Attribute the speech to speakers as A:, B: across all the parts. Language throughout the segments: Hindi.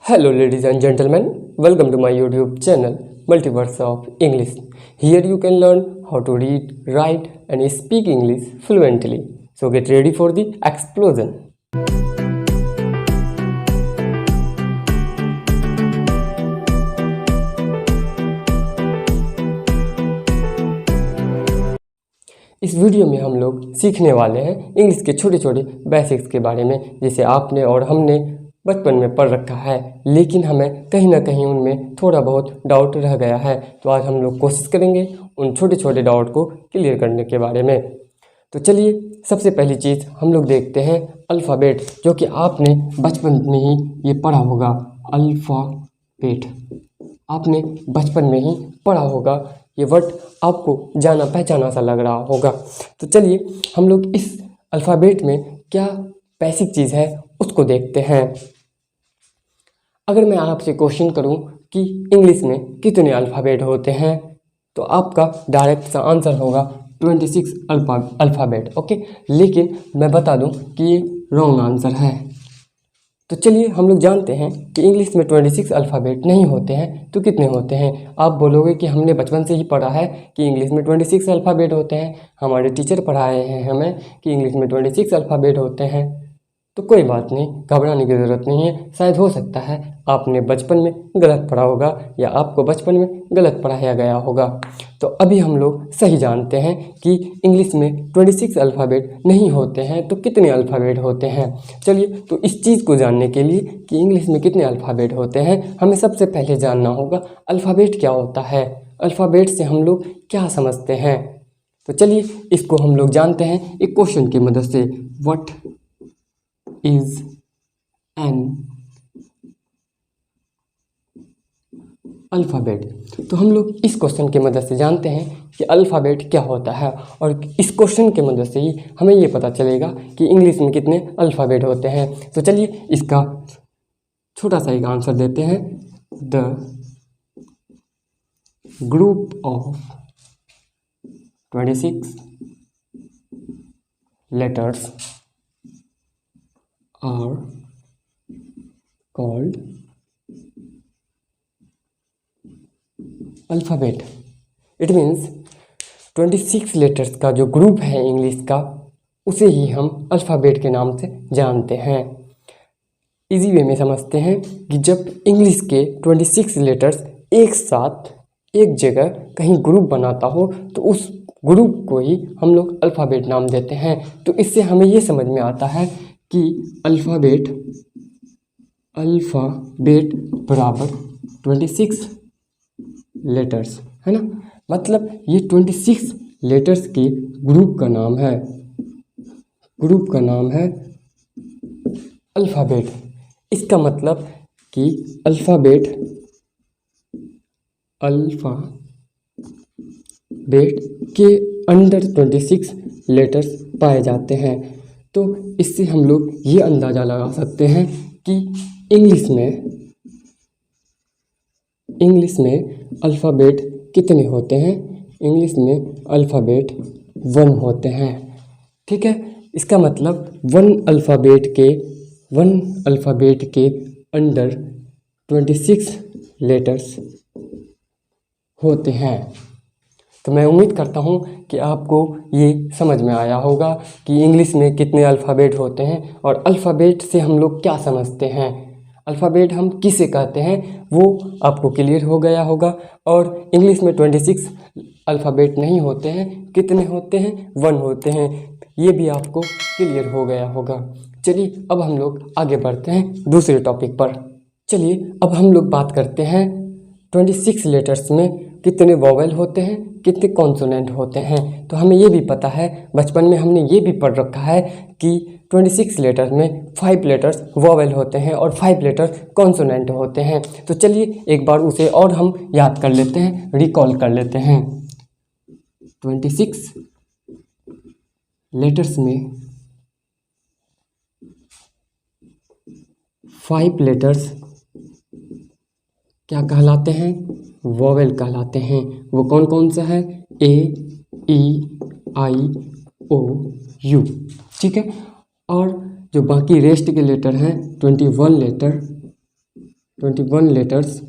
A: Hello, ladies and gentlemen. Welcome to my YouTube channel, Multiverse of English. Here you can learn how to read, write, and speak English fluently. So get ready for the explosion. इस वीडियो में हम लोग सीखने वाले हैं इंग्लिश के छोटे छोटे बेसिक्स के बारे में, जिसे आपने और हमने बचपन में पढ़ रखा है, लेकिन हमें कहीं ना कहीं उनमें थोड़ा बहुत डाउट रह गया है। तो आज हम लोग कोशिश करेंगे उन छोटे छोटे डाउट को क्लियर करने के बारे में। तो चलिए, सबसे पहली चीज़ हम लोग देखते हैं अल्फ़ाबेट, जो कि आपने बचपन में ही ये पढ़ा होगा। अल्फ़ाबेट आपने बचपन में ही पढ़ा होगा। ये वर्ड आपको जाना पहचाना सा लग रहा होगा। तो चलिए, हम लोग इस अल्फ़ाबेट में क्या बेसिक चीज़ है उसको देखते हैं। अगर मैं आपसे क्वेश्चन करूं कि इंग्लिश में कितने अल्फ़ाबेट होते हैं, तो आपका डायरेक्ट सा आंसर होगा 26 अल्फ़ाबेट। ओके, लेकिन मैं बता दूं कि ये रॉन्ग आंसर है। तो चलिए, हम लोग जानते हैं कि इंग्लिश में 26 अल्फ़ाबेट नहीं होते हैं। तो कितने होते हैं? आप बोलोगे कि हमने बचपन से ही पढ़ा है कि इंग्लिश में 26 अल्फ़ाबेट होते हैं, हमारे टीचर पढ़ाए हैं हमें कि इंग्लिश में 26 अल्फ़ाबेट होते हैं। तो कोई बात नहीं, घबराने की ज़रूरत नहीं है। शायद हो सकता है आपने बचपन में गलत पढ़ा होगा या आपको बचपन में गलत पढ़ाया गया होगा। तो अभी हम लोग सही जानते हैं कि इंग्लिश में 26 अल्फ़ाबेट नहीं होते हैं। तो कितने अल्फ़ाबेट होते हैं? चलिए, तो इस चीज़ को जानने के लिए कि इंग्लिश में कितने अल्फ़ाबेट होते हैं, हमें सबसे पहले जानना होगा अल्फ़ाबेट क्या होता है, अल्फ़ाबेट से हम लोग क्या समझते हैं। तो चलिए, इसको हम लोग जानते हैं एक क्वेश्चन की मदद से। What is an alphabet? तो हम लोग इस क्वेश्चन की मदद से जानते हैं कि अल्फ़ाबेट क्या होता है, और इस क्वेश्चन की मदद से ही हमें ये पता चलेगा कि इंग्लिश में कितने अल्फ़ाबेट होते हैं। तो चलिए, इसका छोटा सा एक आंसर देते हैं। The group of 26 letters are called alphabet. It means 26 letters का जो ग्रुप है इंग्लिश का, उसे ही हम अल्फ़ाबेट के नाम से जानते हैं। इजी वे में समझते हैं कि जब इंग्लिश के 26 लेटर्स एक साथ एक जगह कहीं ग्रुप बनाता हो, तो उस ग्रुप को ही हम लोग अल्फ़ाबेट नाम देते हैं। तो इससे हमें ये समझ में आता है कि अल्फ़ाबेट बराबर 26 लेटर्स है ना। मतलब ये 26 लेटर्स के ग्रुप का नाम है, ग्रुप का नाम है अल्फ़ाबेट। इसका मतलब कि अल्फ़ाबेट के अंडर 26 लेटर्स पाए जाते हैं। तो इससे हम लोग ये अंदाज़ा लगा सकते हैं कि इंग्लिश में अल्फ़ाबेट कितने होते हैं। इंग्लिश में अल्फ़ाबेट 1 होते हैं। ठीक है, इसका मतलब 1 अल्फ़ाबेट के अंडर 26 लेटर्स होते हैं। तो मैं उम्मीद करता हूँ कि आपको ये समझ में आया होगा कि इंग्लिश में कितने अल्फ़ाबेट होते हैं और अल्फ़ाबेट से हम लोग क्या समझते हैं, अल्फ़ाबेट हम किसे कहते हैं, वो आपको क्लियर हो गया होगा। और इंग्लिश में 26 अल्फ़ाबेट नहीं होते हैं, कितने होते हैं? 1 होते हैं। ये भी आपको क्लियर हो गया होगा। चलिए, अब हम लोग आगे बढ़ते हैं दूसरे टॉपिक पर। चलिए, अब हम लोग बात करते हैं 26 लेटर्स में कितने वोवेल होते हैं, कितने कॉन्सोनेंट होते हैं। तो हमें ये भी पता है, बचपन में हमने ये भी पढ़ रखा है कि 26 लेटर्स में 5 लेटर्स वोवेल होते हैं और 5 लेटर्स कॉन्सोनेंट होते हैं। तो चलिए, एक बार उसे और हम याद कर लेते हैं, रिकॉल कर लेते हैं। 26 लेटर्स में 5 लेटर्स क्या कहलाते हैं? वोवेल कहलाते हैं। वो कौन कौन सा है? A, E, I, O, U। ठीक है, और जो बाकी रेस्ट के लेटर हैं 21 21 लेटर्स,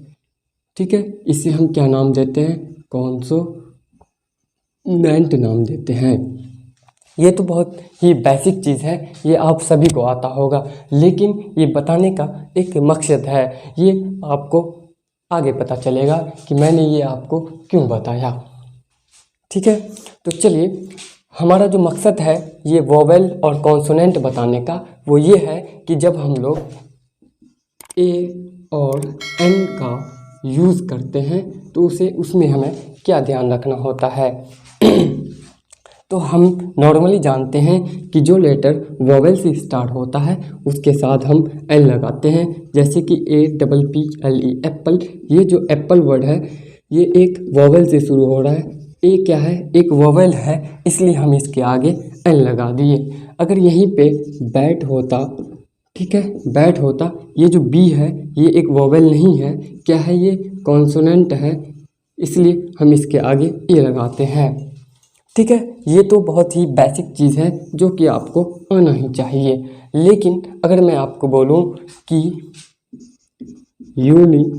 A: ठीक है। इसे हम क्या नाम देते हैं, कॉन्सोनेंट नाम देते हैं। ये तो बहुत ही बेसिक चीज़ है, ये आप सभी को आता होगा, लेकिन ये बताने का एक मकसद है। ये आपको आगे पता चलेगा कि मैंने ये आपको क्यों बताया, ठीक है। तो चलिए, हमारा जो मकसद है ये वोवेल और कॉन्सोनेंट बताने का, वो ये है कि जब हम लोग ए और एन का यूज़ करते हैं तो उसमें हमें क्या ध्यान रखना होता है। तो हम नॉर्मली जानते हैं कि जो लेटर वोवेल से स्टार्ट होता है उसके साथ हम एल लगाते हैं, जैसे कि APPLE एप्पल। ये जो एप्पल वर्ड है ये एक वोवेल से शुरू हो रहा है। ए क्या है, एक वोवेल है, इसलिए हम इसके आगे एल लगा दिए। अगर यहीं पे बैट होता, ठीक है, बैट होता, ये जो बी है ये एक वोवेल नहीं है, क्या है, ये कॉन्सोनेंट है, इसलिए हम इसके आगे ए लगाते हैं, ठीक है। ये तो बहुत ही बेसिक चीज़ है जो कि आपको आना ही चाहिए। लेकिन अगर मैं आपको बोलूं कि यूनिवर्सिटी,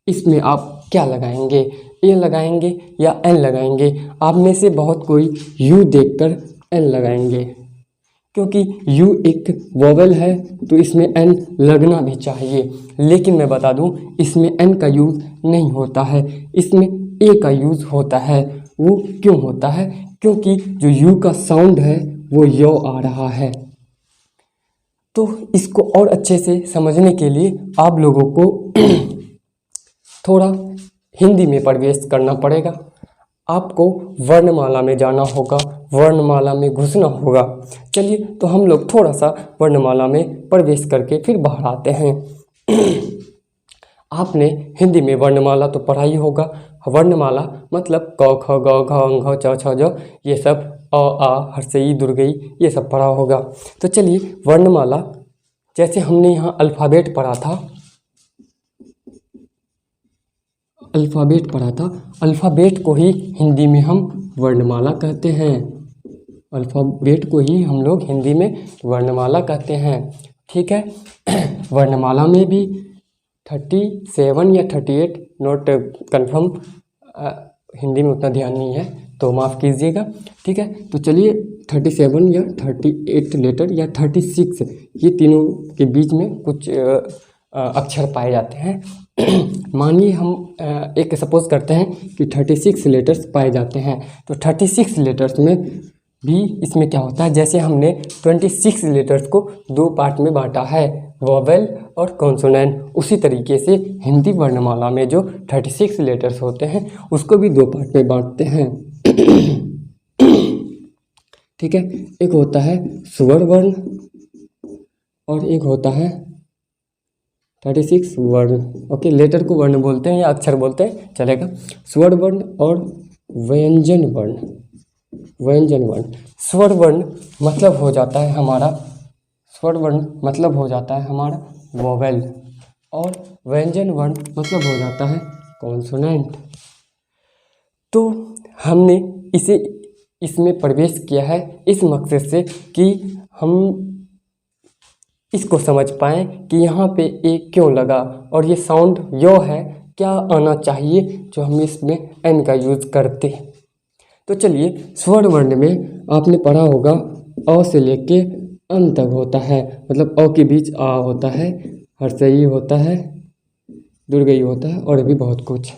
A: इसमें आप क्या लगाएंगे, ए लगाएंगे या एन लगाएंगे? आप में से बहुत कोई यू देखकर एन लगाएंगे, क्योंकि यू एक वोवेल है तो इसमें एन लगना भी चाहिए। लेकिन मैं बता दूं, इसमें एन का यूज़ नहीं होता है, इसमें ए का यूज़ होता है। वो क्यों होता है? क्योंकि जो यू का साउंड है वो यो आ रहा है। तो इसको और अच्छे से समझने के लिए आप लोगों को थोड़ा हिंदी में प्रवेश करना पड़ेगा। आपको वर्णमाला में जाना होगा, वर्णमाला में घुसना होगा। चलिए, तो हम लोग थोड़ा सा वर्णमाला में प्रवेश करके फिर बाहर आते हैं। आपने हिंदी में वर्णमाला तो पढ़ा ही होगा। वर्णमाला मतलब क ख ग घ घ च छ ज, ये सब अ आ हर्षई दुर्गई, ये सब पढ़ा होगा। तो चलिए, वर्णमाला जैसे हमने यहाँ अल्फ़ाबेट पढ़ा था, अल्फ़ाबेट को ही हिंदी में हम वर्णमाला कहते हैं। अल्फ़ाबेट को ही हम लोग हिंदी में वर्णमाला कहते हैं, ठीक है। वर्णमाला में भी 37 या 38, नोट कन्फर्म, हिंदी में उतना ध्यान नहीं है तो माफ़ कीजिएगा, ठीक है। तो चलिए, 37 या 38 लेटर या 36, ये तीनों के बीच में कुछ अक्षर पाए जाते हैं। मानिए हम एक सपोज करते हैं कि 36 लेटर्स पाए जाते हैं, तो 36 लेटर्स में भी इसमें क्या होता है, जैसे हमने 26 लेटर्स को दो पार्ट में बांटा है, वोवेल और कॉन्सोनेंट, उसी तरीके से हिंदी वर्णमाला में जो 36 लेटर्स होते हैं उसको भी दो पार्ट में बांटते हैं। ठीक है, एक होता है स्वर वर्ण और एक होता है 36 वर्ण। ओके, लेटर को वर्ण बोलते हैं या अक्षर बोलते हैं, चलेगा। स्वर वर्ण और व्यंजन वर्ण। व्यंजन वर्ण, स्वर वर्ण मतलब हो जाता है हमारा, स्वर वर्ण मतलब हो जाता है हमारा वोवेल, और व्यंजन वर्ण मतलब हो जाता है कॉन्सोनेंट। तो हमने इसमें प्रवेश किया है इस मकसद से कि हम इसको समझ पाएँ कि यहाँ पे ए क्यों लगा और ये साउंड यो है, क्या आना चाहिए जो हम इसमें एन का यूज़ करते। तो चलिए, स्वर वर्ण में आपने पढ़ा होगा अ से लेके अन तक होता है, मतलब अ के बीच आ होता है, हर्षई होता है, दुर्गई होता है और भी बहुत कुछ।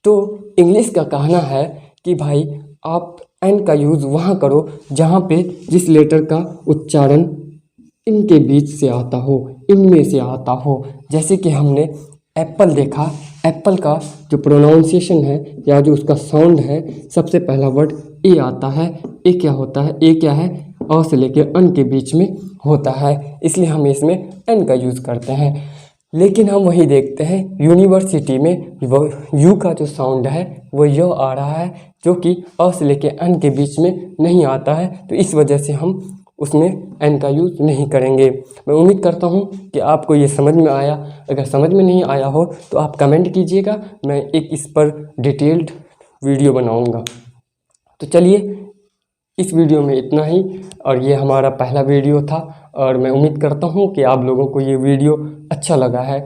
A: तो इंग्लिश का कहना है कि भाई आप एन का यूज़ वहाँ करो जहाँ पे जिस लेटर का उच्चारण इनके बीच से आता हो, इनमें से आता हो। जैसे कि हमने एप्पल देखा, एप्पल का जो प्रोनाउंसिएशन है या जो उसका साउंड है, सबसे पहला वर्ड ए आता है। ए क्या होता है, ए क्या है, अ से लेकर अन के बीच में होता है, इसलिए हम इसमें एन का यूज़ करते हैं। लेकिन हम वही देखते हैं यूनिवर्सिटी में वो यू का जो साउंड है वो यो आ रहा है, जो कि अ से लेकर अन के बीच में नहीं आता है, तो इस वजह से हम उसमें एन का यूज़ नहीं करेंगे। मैं उम्मीद करता हूँ कि आपको ये समझ में आया। अगर समझ में नहीं आया हो तो आप कमेंट कीजिएगा, मैं एक इस पर डिटेल्ड वीडियो बनाऊँगा। तो चलिए, इस वीडियो में इतना ही, और ये हमारा पहला वीडियो था और मैं उम्मीद करता हूँ कि आप लोगों को ये वीडियो अच्छा लगा है।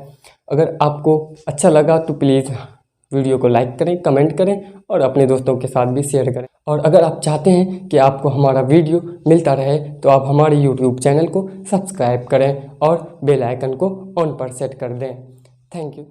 A: अगर आपको अच्छा लगा तो प्लीज़ वीडियो को लाइक करें, कमेंट करें और अपने दोस्तों के साथ भी शेयर करें। और अगर आप चाहते हैं कि आपको हमारा वीडियो मिलता रहे तो आप हमारे यूट्यूब चैनल को सब्सक्राइब करें और बेल आइकन को ऑन पर सेट कर दें। Thank you.